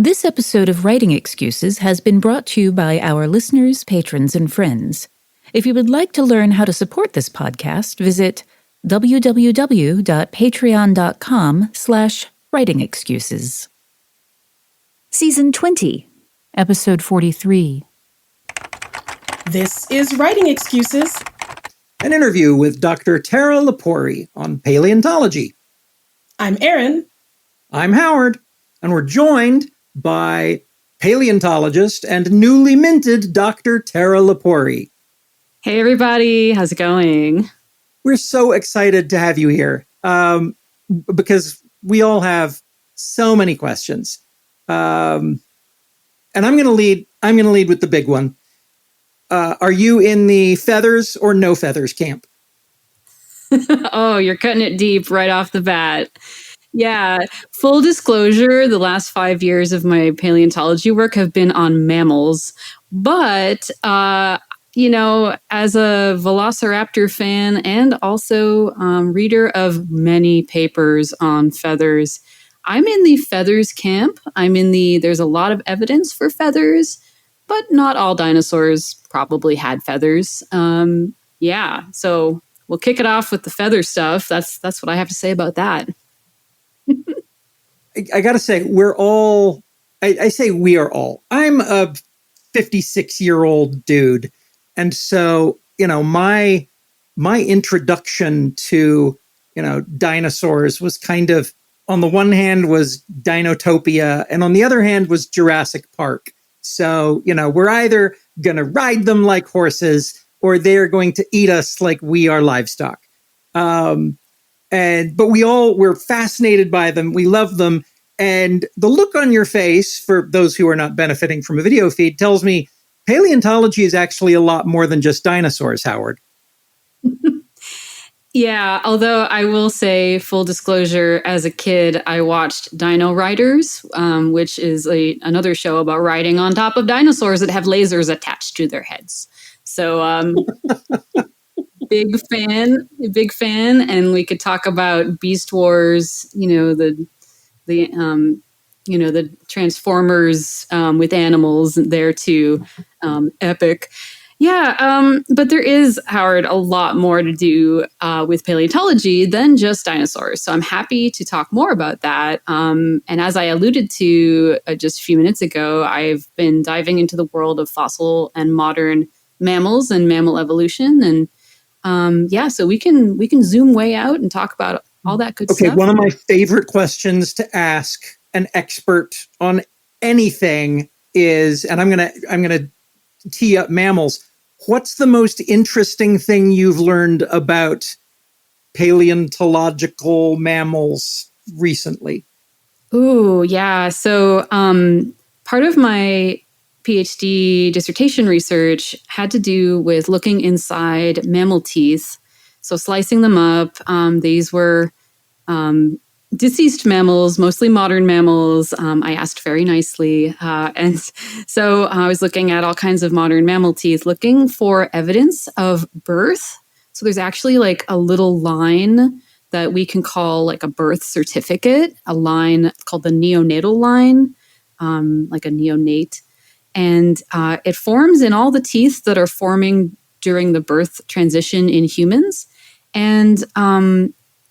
This episode of Writing Excuses has been brought to you by our listeners, patrons, and friends. If you would like to learn how to support this podcast, visit www.patreon.com/writingexcuses. Season 20, Episode 43. This is Writing Excuses, an interview with Dr. Tara Lepore on paleontology. I'm Erin. I'm Howard, and we're joined by paleontologist and newly minted Dr. Tara Lepore. Hey, everybody. How's it going? We're so excited to have you here because we all have so many questions. And I'm going to lead with the big one. Are you in the feathers or no feathers camp? Oh, you're cutting it deep right off the bat. Yeah. Full disclosure, the last 5 years of my paleontology work have been on mammals. But, as a velociraptor fan and also reader of many papers on feathers, I'm in the feathers camp. There's a lot of evidence for feathers, but not all dinosaurs probably had feathers. So we'll kick it off with the feather stuff. That's what I have to say about that. I got to say, we're all, I say we are all. I'm a 56-year-old dude. And so, my introduction to, dinosaurs was kind of, on the one hand was Dinotopia, and on the other hand was Jurassic Park. So, we're either going to ride them like horses or they're going to eat us like we are livestock. But we're fascinated by them. We love them. And the look on your face, for those who are not benefiting from a video feed, tells me paleontology is actually a lot more than just dinosaurs, Howard. Yeah, although I will say, full disclosure, as a kid, I watched Dino Riders, which is another show about riding on top of dinosaurs that have lasers attached to their heads. So, big fan, and we could talk about Beast Wars, the Transformers with animals there too, epic. Yeah, but there is, Howard, a lot more to do with paleontology than just dinosaurs. So I'm happy to talk more about that. And as I alluded to just a few minutes ago, I've been diving into the world of fossil and modern mammals and mammal evolution. And so we can zoom way out and talk about all that good stuff. Okay, one of my favorite questions to ask an expert on anything is, and I'm gonna tee up mammals. What's the most interesting thing you've learned about paleontological mammals recently? Ooh, yeah. So part of my PhD dissertation research had to do with looking inside mammal teeth. So slicing them up. These were deceased mammals, mostly modern mammals. I asked very nicely. And so I was looking at all kinds of modern mammal teeth, looking for evidence of birth. So there's actually like a little line that we can call like a birth certificate, a line called the neonatal line, like a neonate. And it forms in all the teeth that are forming during the birth transition in humans. And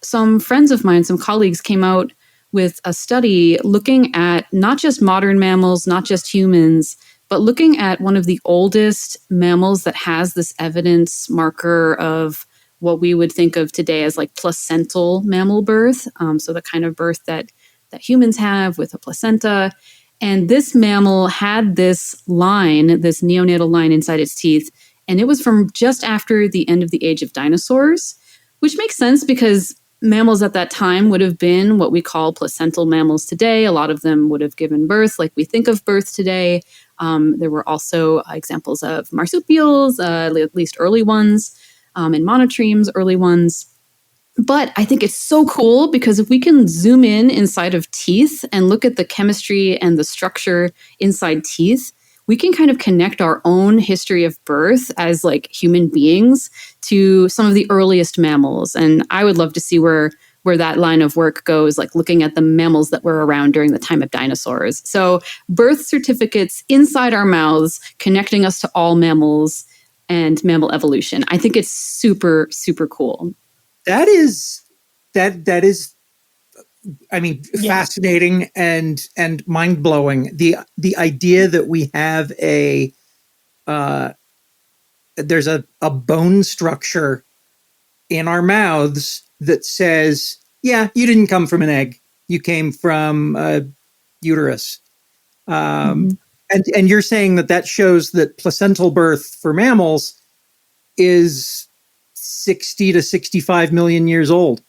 some friends of mine, some colleagues came out with a study looking at not just modern mammals, not just humans, but looking at one of the oldest mammals that has this evidence marker of what we would think of today as like placental mammal birth. So the kind of birth that humans have with a placenta. And this mammal had this line, this neonatal line inside its teeth. And it was from just after the end of the age of dinosaurs, which makes sense because mammals at that time would have been what we call placental mammals today. A lot of them would have given birth like we think of birth today. There were also examples of marsupials, at least early ones, and monotremes, early ones. But I think it's so cool because if we can zoom in inside of teeth and look at the chemistry and the structure inside teeth, we can kind of connect our own history of birth as like human beings to some of the earliest mammals. And I would love to see where where that line of work goes, like looking at the mammals that were around during the time of dinosaurs. So birth certificates inside our mouths, connecting us to all mammals and mammal evolution. I think it's super, super cool. That is, I mean, fascinating and mind blowing. The idea that we have there's a bone structure in our mouths that says, yeah, you didn't come from an egg. You came from a uterus. And you're saying that shows that placental birth for mammals is 60 to 65 million years old.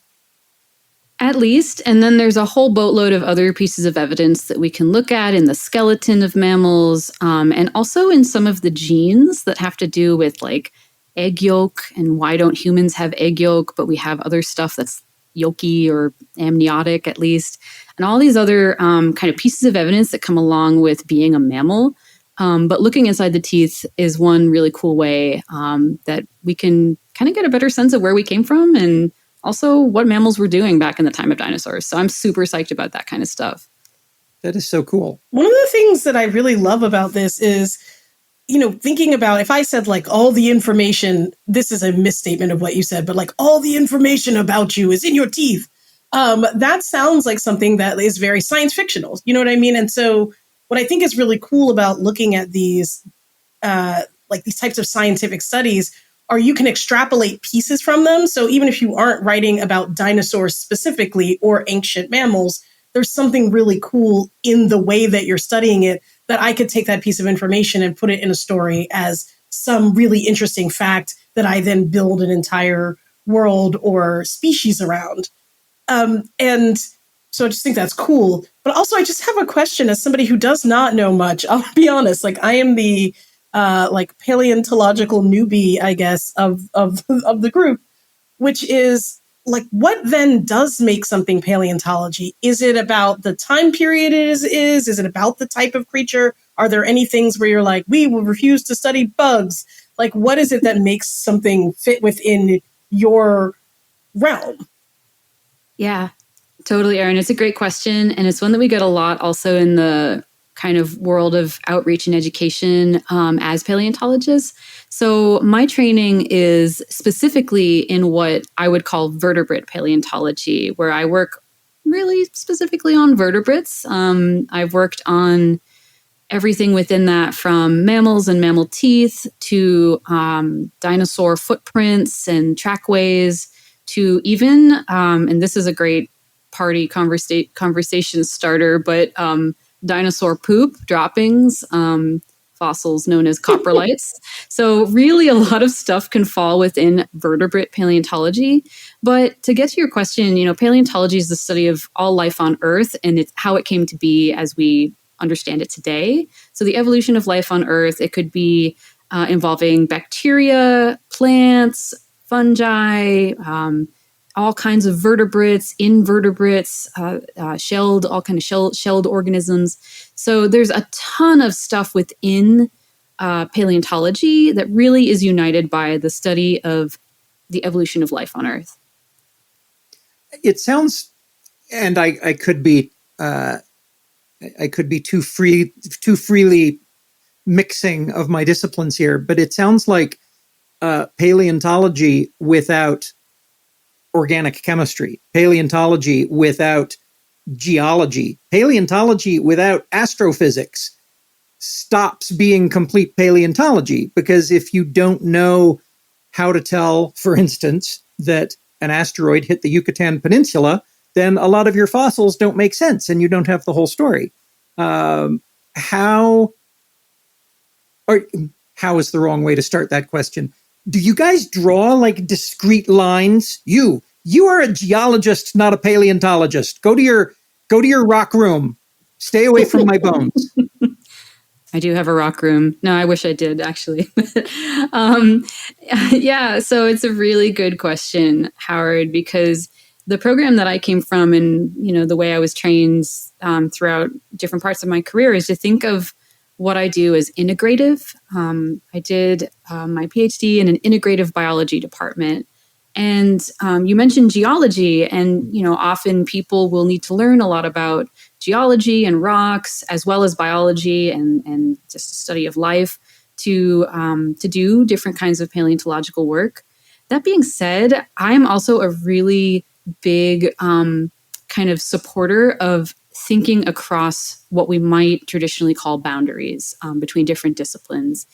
At least. And then there's a whole boatload of other pieces of evidence that we can look at in the skeleton of mammals, and also in some of the genes that have to do with like egg yolk and why don't humans have egg yolk, but we have other stuff that's yolky or amniotic at least. And all these other kind of pieces of evidence that come along with being a mammal. But looking inside the teeth is one really cool way that we can kind of get a better sense of where we came from and also what mammals were doing back in the time of dinosaurs. So I'm super psyched about that kind of stuff. That is so cool. One of the things that I really love about this is, thinking about if I said like all the information, this is a misstatement of what you said, but like all the information about you is in your teeth. That sounds like something that is very science fictional. You know what I mean? And so what I think is really cool about looking at these, like these types of scientific studies are you can extrapolate pieces from them. So even if you aren't writing about dinosaurs specifically or ancient mammals, there's something really cool in the way that you're studying it that I could take that piece of information and put it in a story as some really interesting fact that I then build an entire world or species around. And so I just think that's cool. But also I just have a question as somebody who does not know much. I'll be honest, like I am the like paleontological newbie, I guess, of the group, which is like, what then does make something paleontology? Is it about the time period it is? Is it about the type of creature? Are there any things where you're like, we will refuse to study bugs? Like, what is it that makes something fit within your realm? Yeah, totally, Erin. It's a great question. And it's one that we get a lot also in the kind of world of outreach and education as paleontologists. So my training is specifically in what I would call vertebrate paleontology, where I work really specifically on vertebrates. I've worked on everything within that from mammals and mammal teeth to dinosaur footprints and trackways to even, and this is a great party conversation starter, but dinosaur poop droppings, fossils known as coprolites. So really a lot of stuff can fall within vertebrate paleontology. But to get to your question, paleontology is the study of all life on Earth and it's how it came to be as we understand it today. So the evolution of life on Earth, it could be involving bacteria, plants, fungi, all kinds of vertebrates, invertebrates, shelled, all kind of shelled organisms. So there's a ton of stuff within paleontology that really is united by the study of the evolution of life on Earth. It sounds, and I could be too freely mixing of my disciplines here, but it sounds like paleontology without organic chemistry, paleontology without geology, paleontology without astrophysics stops being complete paleontology, because if you don't know how to tell, for instance, that an asteroid hit the Yucatan Peninsula, then a lot of your fossils don't make sense and you don't have the whole story. How is the wrong way to start that question? Do you guys draw like discrete lines? You are a geologist, not a paleontologist. Go to your rock room. Stay away from my bones. I do have a rock room. No, I wish I did actually. Yeah, so it's a really good question, Howard, because the program that I came from and, the way I was trained throughout different parts of my career is to think of what I do as integrative. I did my PhD in an integrative biology department. And you mentioned geology, and often people will need to learn a lot about geology and rocks, as well as biology and just a study of life to do different kinds of paleontological work. That being said, I'm also a really big kind of supporter of thinking across what we might traditionally call boundaries between different disciplines.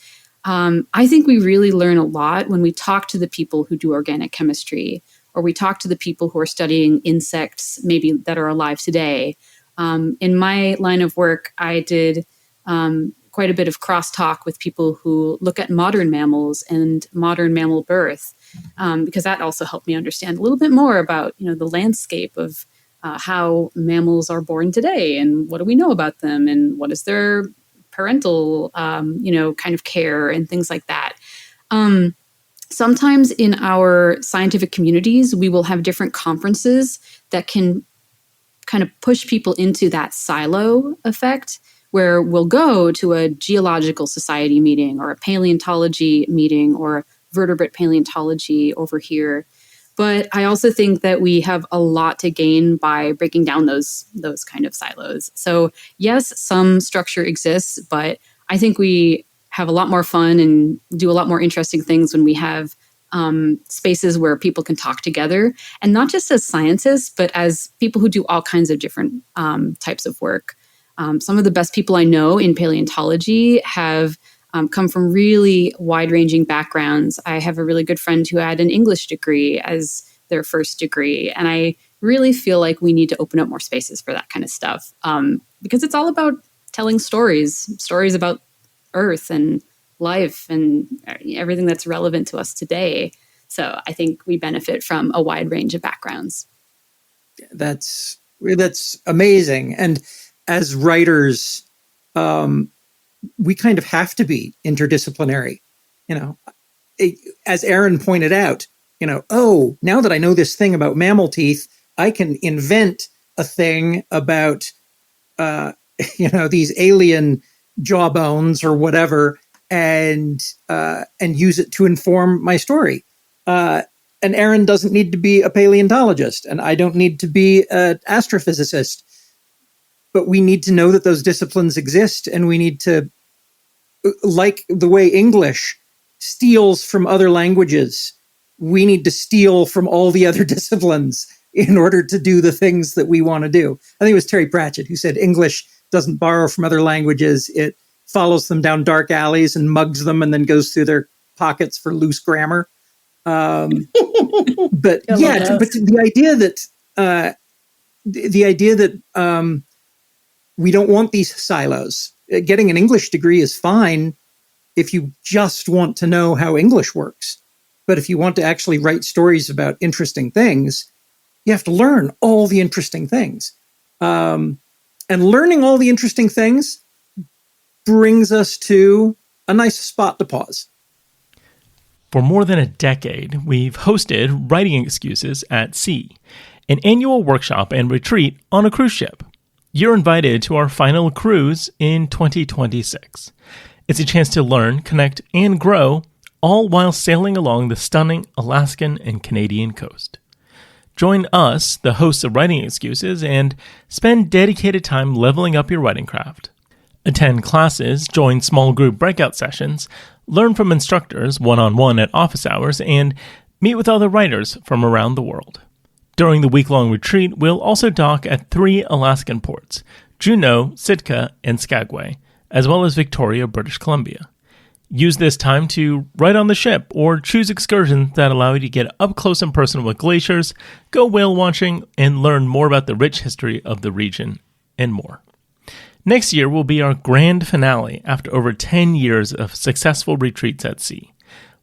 I think we really learn a lot when we talk to the people who do organic chemistry, or we talk to the people who are studying insects, maybe that are alive today. In my line of work, I did quite a bit of crosstalk with people who look at modern mammals and modern mammal birth, because that also helped me understand a little bit more about the landscape of how mammals are born today, and what do we know about them, and what is their parental, kind of care and things like that. Sometimes in our scientific communities, we will have different conferences that can kind of push people into that silo effect, where we'll go to a geological society meeting or a paleontology meeting or vertebrate paleontology over here. But I also think that we have a lot to gain by breaking down those kind of silos. So yes, some structure exists, but I think we have a lot more fun and do a lot more interesting things when we have spaces where people can talk together, and not just as scientists, but as people who do all kinds of different types of work. Some of the best people I know in paleontology have come from really wide-ranging backgrounds. I have a really good friend who had an English degree as their first degree, and I really feel like we need to open up more spaces for that kind of stuff, because it's all about telling stories about Earth and life and everything that's relevant to us today. So I think we benefit from a wide range of backgrounds. That's amazing. And as writers, we kind of have to be interdisciplinary. As Aaron pointed out, oh, now that I know this thing about mammal teeth, I can invent a thing about, these alien jawbones or whatever, and use it to inform my story. And Aaron doesn't need to be a paleontologist, and I don't need to be an astrophysicist. But we need to know that those disciplines exist, and we need to, like the way English steals from other languages, we need to steal from all the other disciplines in order to do the things that we want to do. I think it was Terry Pratchett who said English doesn't borrow from other languages. It follows them down dark alleys and mugs them and then goes through their pockets for loose grammar. But the idea that we don't want these silos. Getting an English degree is fine if you just want to know how English works. But if you want to actually write stories about interesting things, you have to learn all the interesting things. And learning all the interesting things brings us to a nice spot to pause. For more than a decade, we've hosted Writing Excuses at Sea, an annual workshop and retreat on a cruise ship. You're invited to our final cruise in 2026. It's a chance to learn, connect, and grow, all while sailing along the stunning Alaskan and Canadian coast. Join us, the hosts of Writing Excuses, and spend dedicated time leveling up your writing craft. Attend classes, join small group breakout sessions, learn from instructors one-on-one at office hours, and meet with other writers from around the world. During the week-long retreat, we'll also dock at 3 Alaskan ports, Juneau, Sitka, and Skagway, as well as Victoria, British Columbia. Use this time to write on the ship or choose excursions that allow you to get up close and personal with glaciers, go whale watching, and learn more about the rich history of the region, and more. Next year will be our grand finale after over 10 years of successful retreats at sea.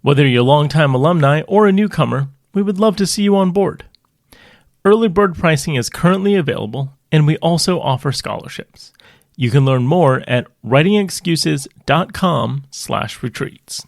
Whether you're a longtime alumni or a newcomer, we would love to see you on board. Early bird pricing is currently available, and we also offer scholarships. You can learn more at writingexcuses.com/retreats.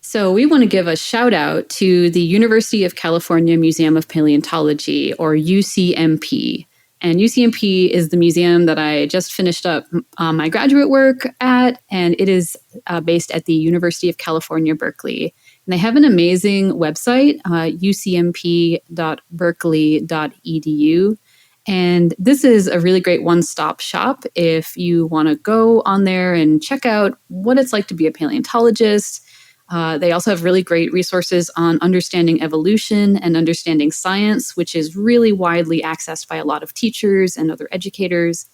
So we want to give a shout out to the University of California Museum of Paleontology, or UCMP. And UCMP is the museum that I just finished up my graduate work at, and it is based at the University of California, Berkeley. they have an amazing website, ucmp.berkeley.edu. And this is a really great one-stop shop if you want to go on there and check out what it's like to be a paleontologist. They also have really great resources on understanding evolution and understanding science, which is really widely accessed by a lot of teachers and other educators.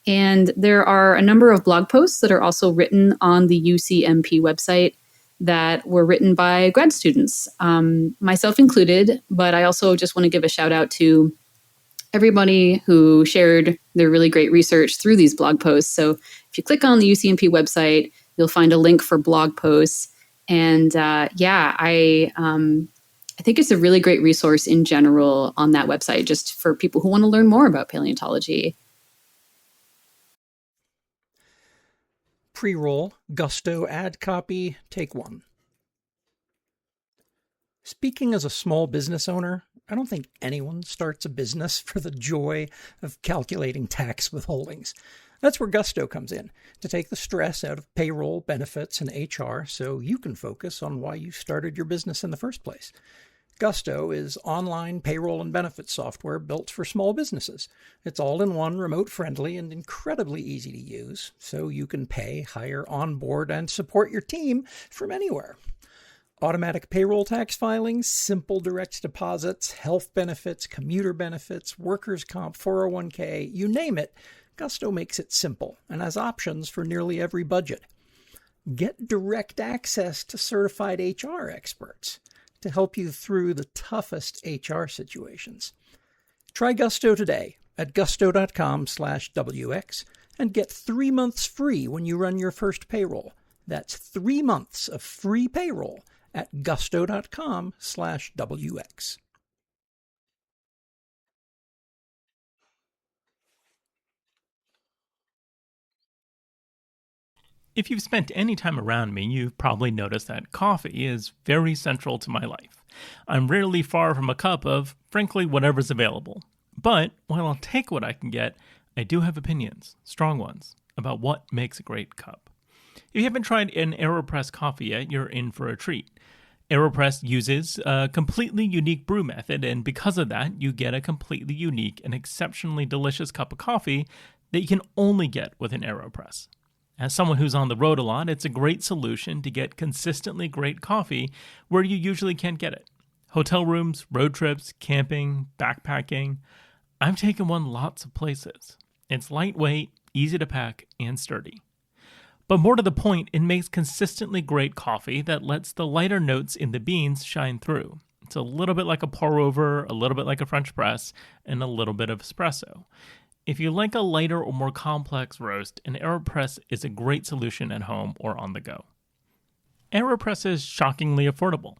And there are a number of blog posts that are also written on the UCMP website that were written by grad students, myself included. But I also just want to give a shout out to everybody who shared their really great research through these blog posts. So if you click on the UCMP website, you'll find a link for blog posts. And I think it's a really great resource in general on that website, just for people who want to learn more about paleontology. Pre-roll, Gusto ad copy, take one. Speaking as a small business owner, I don't think anyone starts a business for the joy of calculating tax withholdings. That's where Gusto comes in, to take the stress out of payroll, benefits, and HR so you can focus on why you started your business in the first place. Gusto is online payroll and benefits software built for small businesses. It's all-in-one, remote-friendly, and incredibly easy to use, so you can pay, hire, onboard, and support your team from anywhere. Automatic payroll tax filings, simple direct deposits, health benefits, commuter benefits, workers' comp, 401k, you name it, Gusto makes it simple and has options for nearly every budget. Get direct access to certified HR experts to help you through the toughest HR situations. Try Gusto today at gusto.com/WX and get 3 months free when you run your first payroll. That's 3 months of free payroll at gusto.com/WX. If you've spent any time around me, you've probably noticed that coffee is very central to my life. I'm rarely far from a cup of, frankly, whatever's available. But while I'll take what I can get, I do have opinions, strong ones, about what makes a great cup. If you haven't tried an AeroPress coffee yet, you're in for a treat. AeroPress uses a completely unique brew method, and because of that, you get a completely unique and exceptionally delicious cup of coffee that you can only get with an AeroPress. As someone who's on the road a lot, it's a great solution to get consistently great coffee where you usually can't get it. Hotel rooms, road trips, camping, backpacking. I've taken one lots of places. It's lightweight, easy to pack, and sturdy. But more to the point, it makes consistently great coffee that lets the lighter notes in the beans shine through. It's a little bit like a pour-over, a little bit like a French press, and a little bit of espresso. If you like a lighter or more complex roast, an AeroPress is a great solution at home or on the go. AeroPress is shockingly affordable,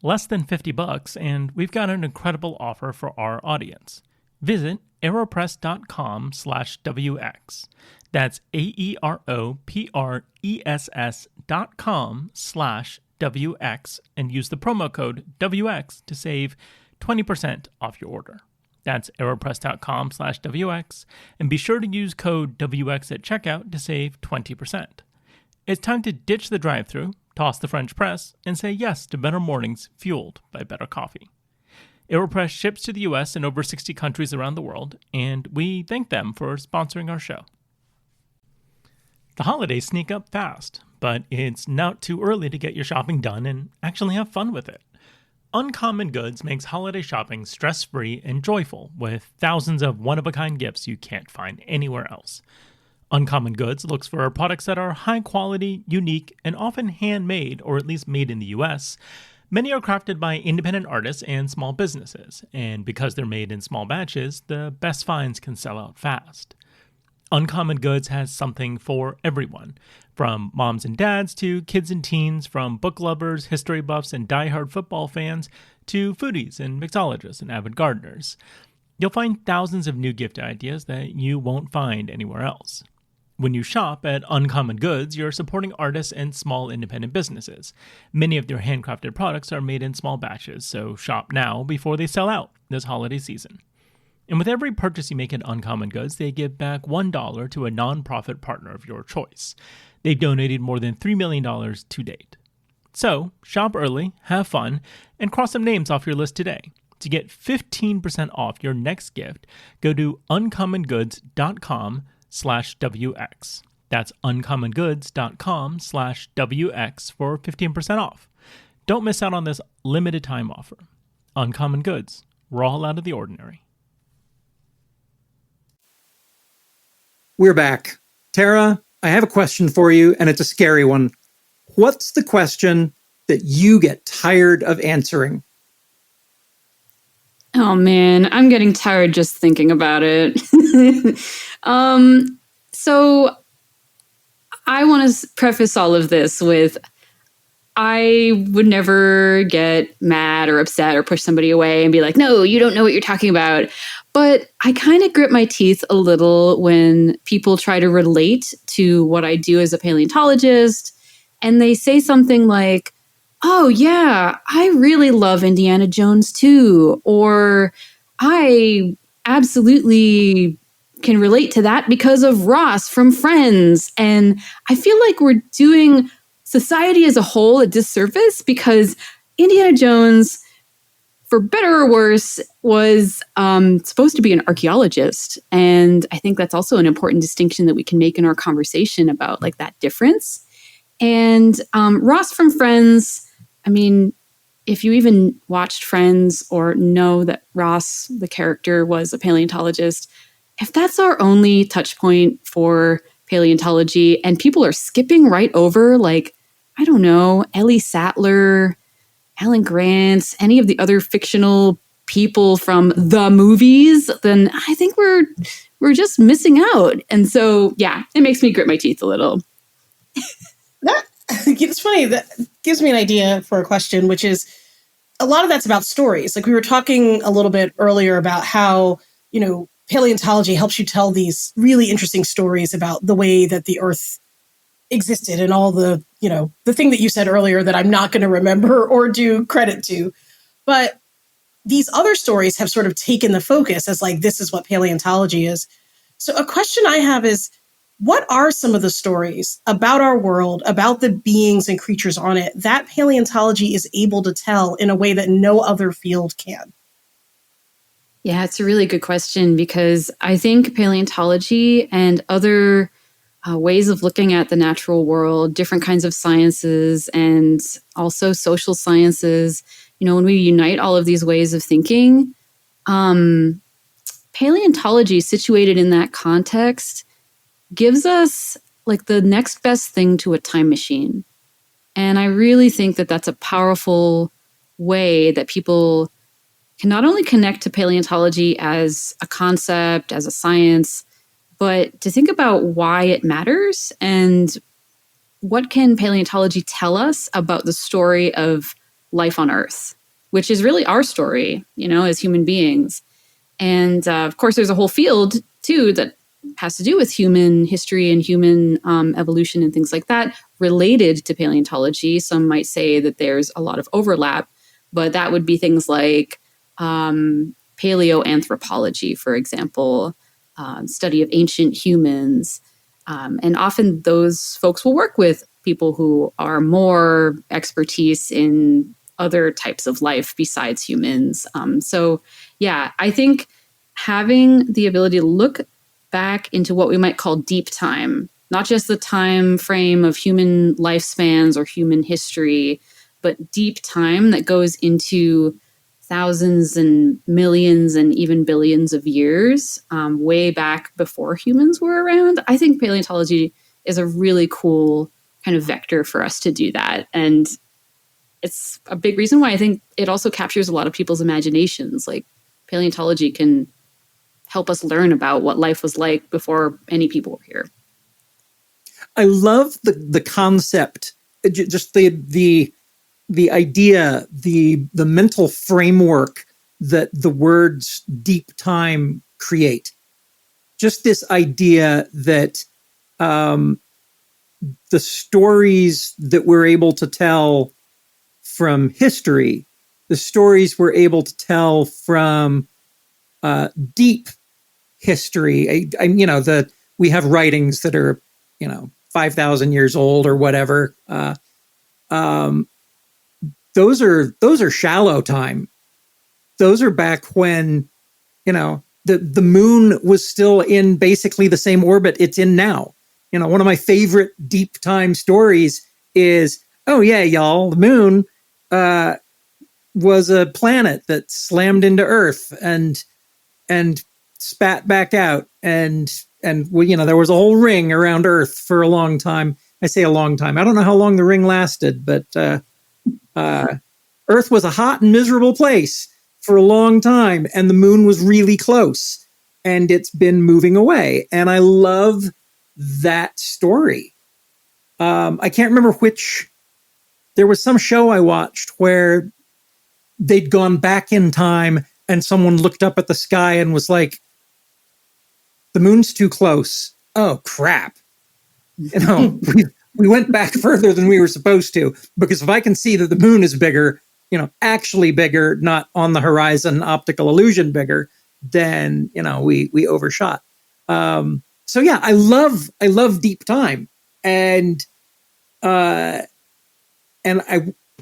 less than $50, and we've got an incredible offer for our audience. Visit aeropress.com/WX. That's AEROPRESS.com/WX and use the promo code WX to save 20% off your order. That's aeropress.com/WX, and be sure to use code WX at checkout to save 20%. It's time to ditch the drive-thru, toss the French press, and say yes to better mornings fueled by better coffee. AeroPress ships to the US and over 60 countries around the world, and we thank them for sponsoring our show. The holidays sneak up fast, but it's not too early to get your shopping done and actually have fun with it. Uncommon Goods makes holiday shopping stress-free and joyful with thousands of one-of-a-kind gifts you can't find anywhere else. Uncommon Goods looks for products that are high quality, unique, and often handmade, or at least made in the US. Many are crafted by independent artists and small businesses, and because they're made in small batches, the best finds can sell out fast. Uncommon Goods has something for everyone, from moms and dads to kids and teens, from book lovers, history buffs, and diehard football fans to foodies and mixologists and avid gardeners. You'll find thousands of new gift ideas that you won't find anywhere else. When you shop at Uncommon Goods, you're supporting artists and small independent businesses. Many of their handcrafted products are made in small batches, so shop now before they sell out this holiday season. And with every purchase you make at Uncommon Goods, they give back $1 to a nonprofit partner of your choice. They've donated more than $3 million to date. So shop early, have fun, and cross some names off your list today. To get 15% off your next gift, go to uncommongoods.com/WX. That's uncommongoods.com/WX for 15% off. Don't miss out on this limited time offer. Uncommon Goods. We're all out of the ordinary. We're back. Tara, I have a question for you, and it's a scary one. What's the question that you get tired of answering? Oh man, I'm getting tired just thinking about it. So I want to preface all of this with I would never get mad or upset or push somebody away and be like, no, you don't know what you're talking about. But I kind of grit my teeth a little when people try to relate to what I do as a paleontologist. And they say something like, oh, yeah, I really love Indiana Jones too. Or I absolutely can relate to that because of Ross from Friends. And I feel like we're doing society as a whole a disservice because Indiana Jones, for better or worse, was supposed to be an archaeologist. And I think that's also an important distinction that we can make in our conversation about like that difference. And Ross from Friends, I mean, if you even watched Friends or know that Ross, the character, was a paleontologist, if that's our only touch point for paleontology and people are skipping right over, like, I don't know, Ellie Sattler, Alan Grant, any of the other fictional people from the movies, then I think we're just missing out. And so, yeah, it makes me grit my teeth a little. It's funny. That gives me an idea for a question, which is a lot of that's about stories. Like we were talking a little bit earlier about how, paleontology helps you tell these really interesting stories about the way that the Earth existed and all the, the thing that you said earlier that I'm not going to remember or do credit to. But these other stories have sort of taken the focus as like, this is what paleontology is. So a question I have is, what are some of the stories about our world, about the beings and creatures on it that paleontology is able to tell in a way that no other field can? Yeah, it's a really good question because I think paleontology and other ways of looking at the natural world, different kinds of sciences, and also social sciences, when we unite all of these ways of thinking, paleontology situated in that context gives us like the next best thing to a time machine. And I really think that that's a powerful way that people can not only connect to paleontology as a concept, as a science, but to think about why it matters and what can paleontology tell us about the story of life on Earth, which is really our story, as human beings. And of course, there's a whole field too that has to do with human history and human evolution and things like that related to paleontology. Some might say that there's a lot of overlap, but that would be things like paleoanthropology, for example, study of ancient humans. And often those folks will work with people who are more expertise in other types of life besides humans. So yeah, I think having the ability to look back into what we might call deep time, not just the time frame of human lifespans or human history, but deep time that goes into thousands and millions and even billions of years, way back before humans were around. I think paleontology is a really cool kind of vector for us to do that. And it's a big reason why I think it also captures a lot of people's imaginations. Like paleontology can help us learn about what life was like before any people were here. I love the concept, just the idea, the mental framework that the words deep time create. Just this idea that the stories that we're able to tell from history, the stories we're able to tell from deep history. We have writings that are 5,000 years old or whatever. those are shallow time. Those are back when, the moon was still in basically the same orbit it's in now. One of my favorite deep time stories is, oh yeah, y'all, the moon was a planet that slammed into Earth and spat back out, and there was a whole ring around Earth for a long time. I say a long time. I don't know how long the ring lasted, but Earth was a hot and miserable place for a long time, and the moon was really close, and it's been moving away. And I love that story. I can't remember which. There was some show I watched where they'd gone back in time, and someone looked up at the sky and was like, "The moon's too close. Oh crap!" We went back further than we were supposed to, because if I can see that the moon is bigger, actually bigger, not on the horizon, optical illusion bigger, then, we overshot. So yeah, I love deep time. And I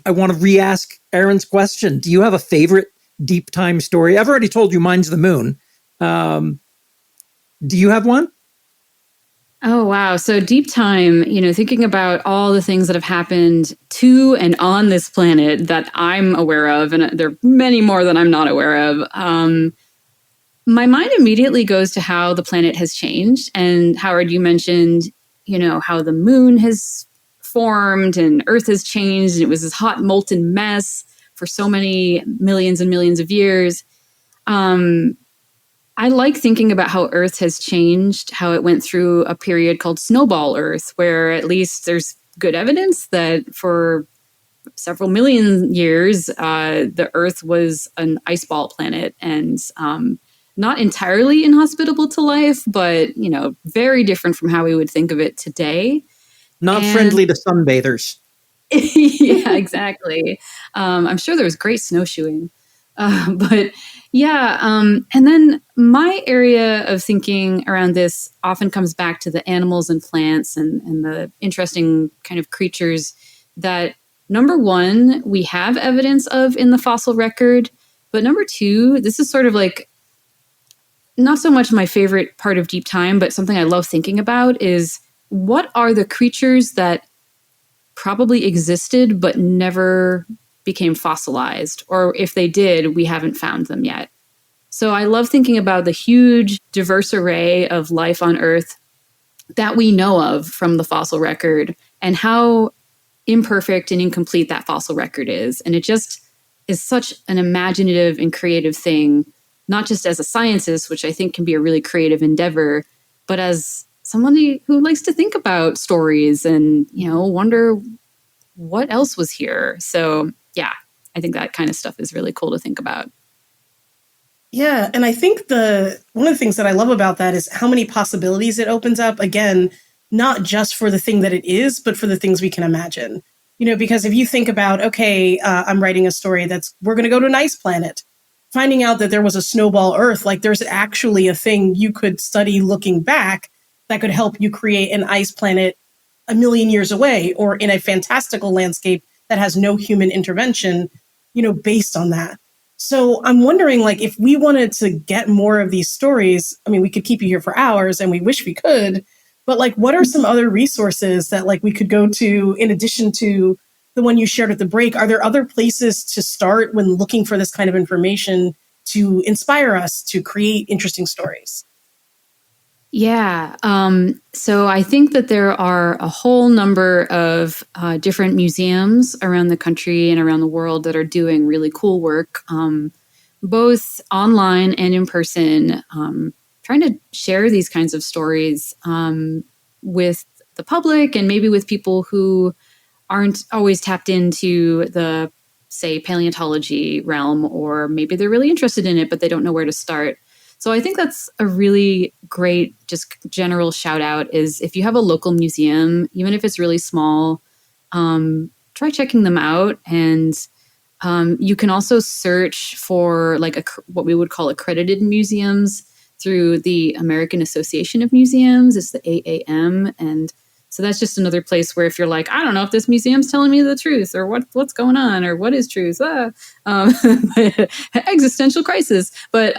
want to re-ask Aaron's question. Do you have a favorite deep time story? I've already told you mine's the moon. Do you have one? Oh, wow. So deep time, thinking about all the things that have happened to and on this planet that I'm aware of, and there are many more that I'm not aware of, my mind immediately goes to how the planet has changed. And Howard, you mentioned, how the moon has formed and Earth has changed. It was this hot, molten mess for so many millions and millions of years. I like thinking about how Earth has changed, how it went through a period called Snowball Earth, where at least there's good evidence that for several million years, the Earth was an ice ball planet and not entirely inhospitable to life, but, very different from how we would think of it today. Not friendly to sunbathers. Yeah, exactly. I'm sure there was great snowshoeing. But yeah, and then my area of thinking around this often comes back to the animals and plants and the interesting kind of creatures that, number one, we have evidence of in the fossil record. But number two, this is sort of like not so much my favorite part of deep time, but something I love thinking about is what are the creatures that probably existed but never became fossilized, or if they did, we haven't found them yet. So I love thinking about the huge, diverse array of life on Earth that we know of from the fossil record and how imperfect and incomplete that fossil record is. And it just is such an imaginative and creative thing, not just as a scientist, which I think can be a really creative endeavor, but as somebody who likes to think about stories and, wonder what else was here. So yeah, I think that kind of stuff is really cool to think about. Yeah, and I think one of the things that I love about that is how many possibilities it opens up. Again, not just for the thing that it is, but for the things we can imagine. Because if you think about, okay, I'm writing a story we're going to go to an ice planet, finding out that there was a snowball Earth, like there's actually a thing you could study looking back that could help you create an ice planet a million years away, or in a fantastical landscape that has no human intervention, based on that. So I'm wondering, if we wanted to get more of these stories, I mean, we could keep you here for hours and we wish we could, but what are some other resources that we could go to in addition to the one you shared at the break? Are there other places to start when looking for this kind of information to inspire us to create interesting stories? Yeah. So I think that there are a whole number of different museums around the country and around the world that are doing really cool work, both online and in person, trying to share these kinds of stories with the public and maybe with people who aren't always tapped into the, say, paleontology realm, or maybe they're really interested in it, but they don't know where to start. So I think that's a really great, just general shout out is if you have a local museum, even if it's really small, try checking them out. And you can also search for what we would call accredited museums through the American Association of Museums. It's the AAM. And So that's just another place where if you're like, I don't know if this museum's telling me the truth or what's going on or what is truth, existential crisis. But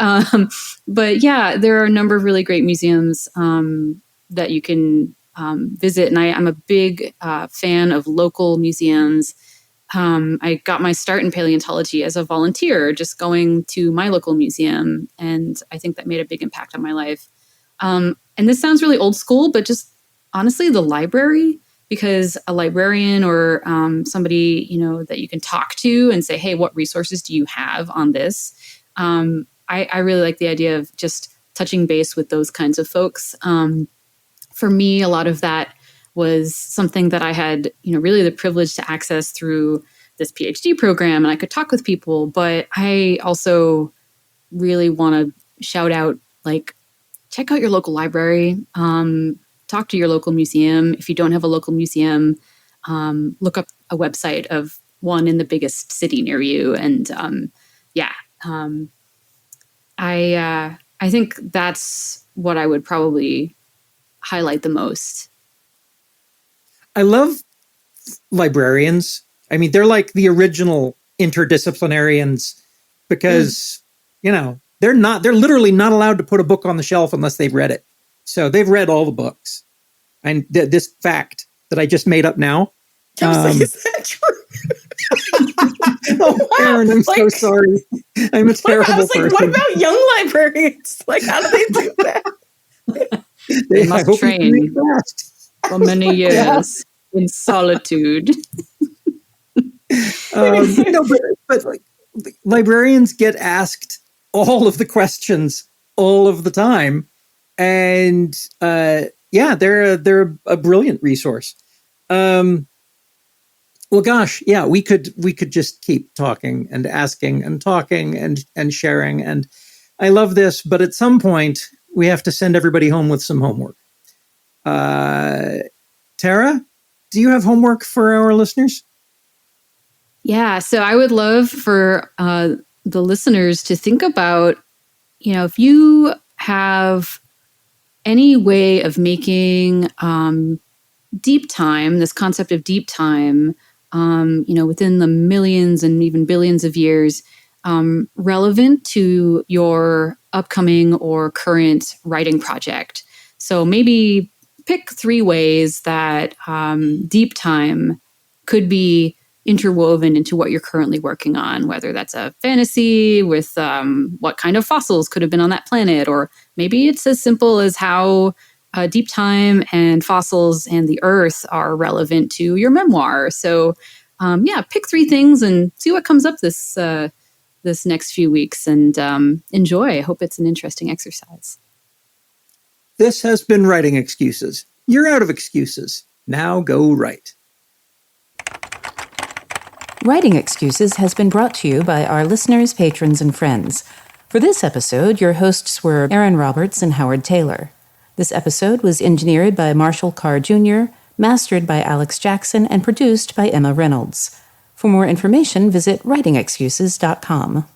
yeah, there are a number of really great museums that you can visit. And I'm a big fan of local museums. I got my start in paleontology as a volunteer, just going to my local museum. And I think that made a big impact on my life. And this sounds really old school, but just honestly, the library, because a librarian or somebody, that you can talk to and say, hey, what resources do you have on this? I really like the idea of just touching base with those kinds of folks. For me, a lot of that was something that I had, really the privilege to access through this PhD program, and I could talk with people. But I also really want to shout out, check out your local library, talk to your local museum. If you don't have a local museum, look up a website of one in the biggest city near you. And I think that's what I would probably highlight the most. I love librarians. I mean, they're like the original interdisciplinarians because, they're literally not allowed to put a book on the shelf unless they've read it. So they've read all the books. And this fact that I just made up now. Is that true? Oh, Aaron, I'm so sorry. I'm a terrible person. What about young librarians? How do they do that? They must train for many years in solitude. But librarians get asked all of the questions all of the time, and they're a brilliant resource. Well, gosh, yeah, we could just keep talking and asking and talking and sharing, and I love this. But at some point, we have to send everybody home with some homework. Tara, do you have homework for our listeners? Yeah, so I would love for the listeners to think about, if you have any way of making deep time, this concept of deep time, within the millions and even billions of years, relevant to your upcoming or current writing project. So maybe pick 3 ways that deep time could be interwoven into what you're currently working on, whether that's a fantasy with what kind of fossils could have been on that planet, or maybe it's as simple as how deep time and fossils and the earth are relevant to your memoir. So pick 3 things and see what comes up this next few weeks, and enjoy. I hope it's an interesting exercise. This has been Writing Excuses. You're out of excuses. Now go write. Writing Excuses has been brought to you by our listeners, patrons, and friends. For this episode, your hosts were Aaron Roberts and Howard Taylor. This episode was engineered by Marshall Carr Jr., mastered by Alex Jackson, and produced by Emma Reynolds. For more information, visit writingexcuses.com.